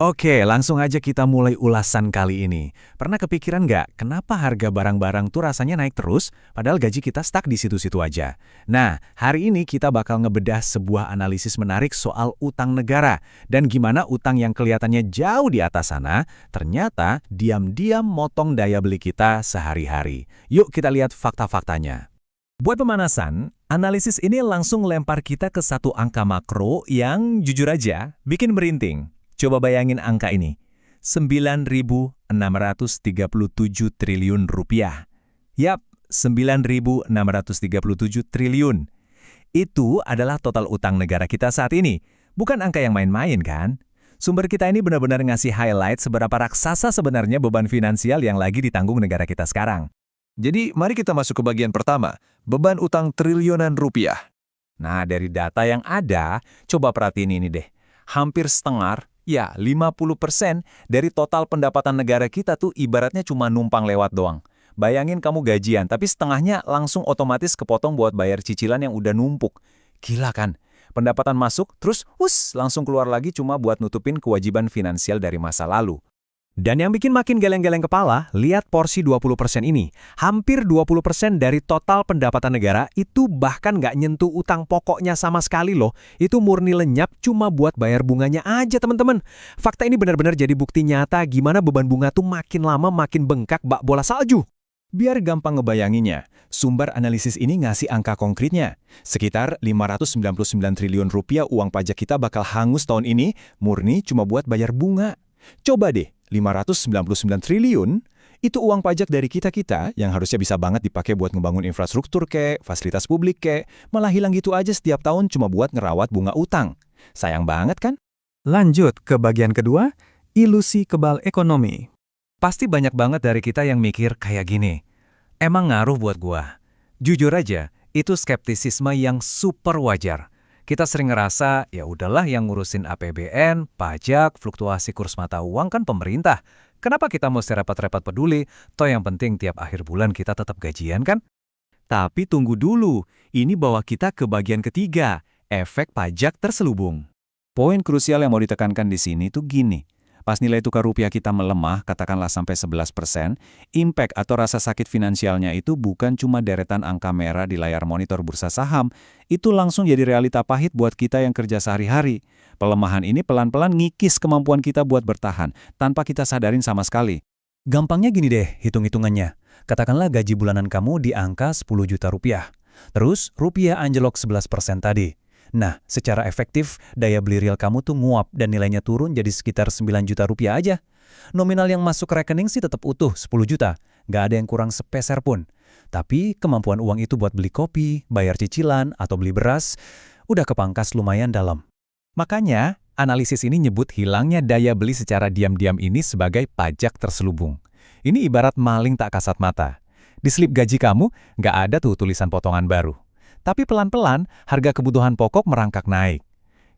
Oke, langsung aja kita mulai ulasan kali ini. Pernah kepikiran nggak kenapa harga barang-barang tuh rasanya naik terus, padahal gaji kita stuck di situ-situ aja? Nah, hari ini kita bakal ngebedah sebuah analisis menarik soal utang negara, dan gimana utang yang kelihatannya jauh di atas sana, ternyata diam-diam motong daya beli kita sehari-hari. Yuk kita lihat fakta-faktanya. Buat pemanasan, analisis ini langsung lempar kita ke satu angka makro yang jujur aja bikin merinding. Coba bayangin angka ini, 9.637 triliun rupiah. Yap, 9.637 triliun. Itu adalah total utang negara kita saat ini. Bukan angka yang main-main kan? Sumber kita ini benar-benar ngasih highlight seberapa raksasa sebenarnya beban finansial yang lagi ditanggung negara kita sekarang. Jadi, mari kita masuk ke bagian pertama, beban utang triliunan rupiah. Nah, dari data yang ada, coba perhatiin ini deh. Hampir setengah, ya 50% dari total pendapatan negara kita tuh ibaratnya cuma numpang lewat doang. Bayangin kamu gajian, tapi setengahnya langsung otomatis kepotong buat bayar cicilan yang udah numpuk. Gila kan? Pendapatan masuk, terus langsung keluar lagi cuma buat nutupin kewajiban finansial dari masa lalu. Dan yang bikin makin geleng-geleng kepala, lihat porsi 20% ini. Hampir 20% dari total pendapatan negara itu bahkan nggak nyentuh utang pokoknya sama sekali loh. Itu murni lenyap cuma buat bayar bunganya aja teman-teman. Fakta ini benar-benar jadi bukti nyata gimana beban bunga tuh makin lama makin bengkak bak bola salju. Biar gampang ngebayanginnya, sumber analisis ini ngasih angka konkretnya. Sekitar 599 triliun rupiah uang pajak kita bakal hangus tahun ini, murni cuma buat bayar bunga. Coba deh, 599 triliun, itu uang pajak dari kita-kita yang harusnya bisa banget dipakai buat ngebangun infrastruktur fasilitas publik malah hilang gitu aja setiap tahun cuma buat ngerawat bunga utang. Sayang banget kan? Lanjut ke bagian kedua, ilusi kebal ekonomi. Pasti banyak banget dari kita yang mikir kayak gini, emang ngaruh buat gua? Jujur aja, itu skeptisisme yang super wajar. Kita sering ngerasa, ya udahlah yang ngurusin APBN, pajak, fluktuasi kurs mata uang kan pemerintah. Kenapa kita mesti repot-repot peduli? Toh yang penting tiap akhir bulan kita tetap gajian kan? Tapi tunggu dulu, ini bawa kita ke bagian ketiga, efek pajak terselubung. Poin krusial yang mau ditekankan di sini tuh gini. Pas nilai tukar rupiah kita melemah, katakanlah sampai 11%, impact atau rasa sakit finansialnya itu bukan cuma deretan angka merah di layar monitor bursa saham, itu langsung jadi realita pahit buat kita yang kerja sehari-hari. Pelemahan ini pelan-pelan ngikis kemampuan kita buat bertahan, tanpa kita sadarin sama sekali. Gampangnya gini deh hitung-hitungannya. Katakanlah gaji bulanan kamu di angka 10 juta rupiah. Terus rupiah anjlok 11% tadi. Nah, secara efektif, daya beli real kamu tuh nguap dan nilainya turun jadi sekitar 9 juta rupiah aja. Nominal yang masuk ke rekening sih tetap utuh 10 juta, nggak ada yang kurang sepeser pun. Tapi kemampuan uang itu buat beli kopi, bayar cicilan, atau beli beras, udah kepangkas lumayan dalam. Makanya, analisis ini nyebut hilangnya daya beli secara diam-diam ini sebagai pajak terselubung. Ini ibarat maling tak kasat mata. Di slip gaji kamu, nggak ada tuh tulisan potongan baru. Tapi pelan-pelan, harga kebutuhan pokok merangkak naik.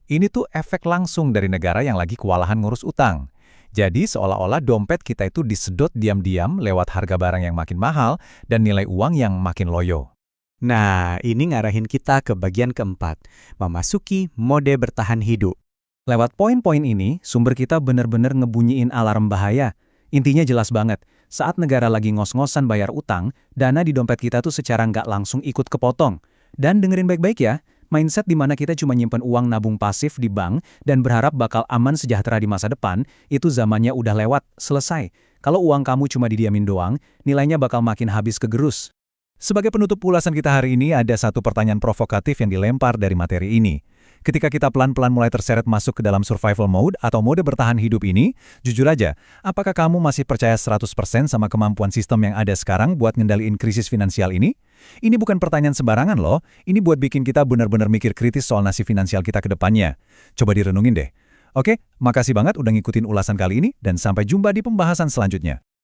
Ini tuh efek langsung dari negara yang lagi kewalahan ngurus utang. Jadi seolah-olah dompet kita itu disedot diam-diam lewat harga barang yang makin mahal dan nilai uang yang makin loyo. Nah, ini ngarahin kita ke bagian keempat, memasuki mode bertahan hidup. Lewat poin-poin ini, sumber kita benar-benar ngebunyiin alarm bahaya. Intinya jelas banget, saat negara lagi ngos-ngosan bayar utang, dana di dompet kita tuh secara nggak langsung ikut kepotong. Dan dengerin baik-baik ya, mindset di mana kita cuma nyimpen uang nabung pasif di bank dan berharap bakal aman sejahtera di masa depan, itu zamannya udah lewat, selesai. Kalau uang kamu cuma didiamin doang, nilainya bakal makin habis kegerus. Sebagai penutup ulasan kita hari ini, ada satu pertanyaan provokatif yang dilempar dari materi ini. Ketika kita pelan-pelan mulai terseret masuk ke dalam survival mode atau mode bertahan hidup ini, jujur aja, apakah kamu masih percaya 100% sama kemampuan sistem yang ada sekarang buat ngendaliin krisis finansial ini? Ini bukan pertanyaan sembarangan loh, ini buat bikin kita benar-benar mikir kritis soal nasib finansial kita ke depannya. Coba direnungin deh. Oke, makasih banget udah ngikutin ulasan kali ini dan sampai jumpa di pembahasan selanjutnya.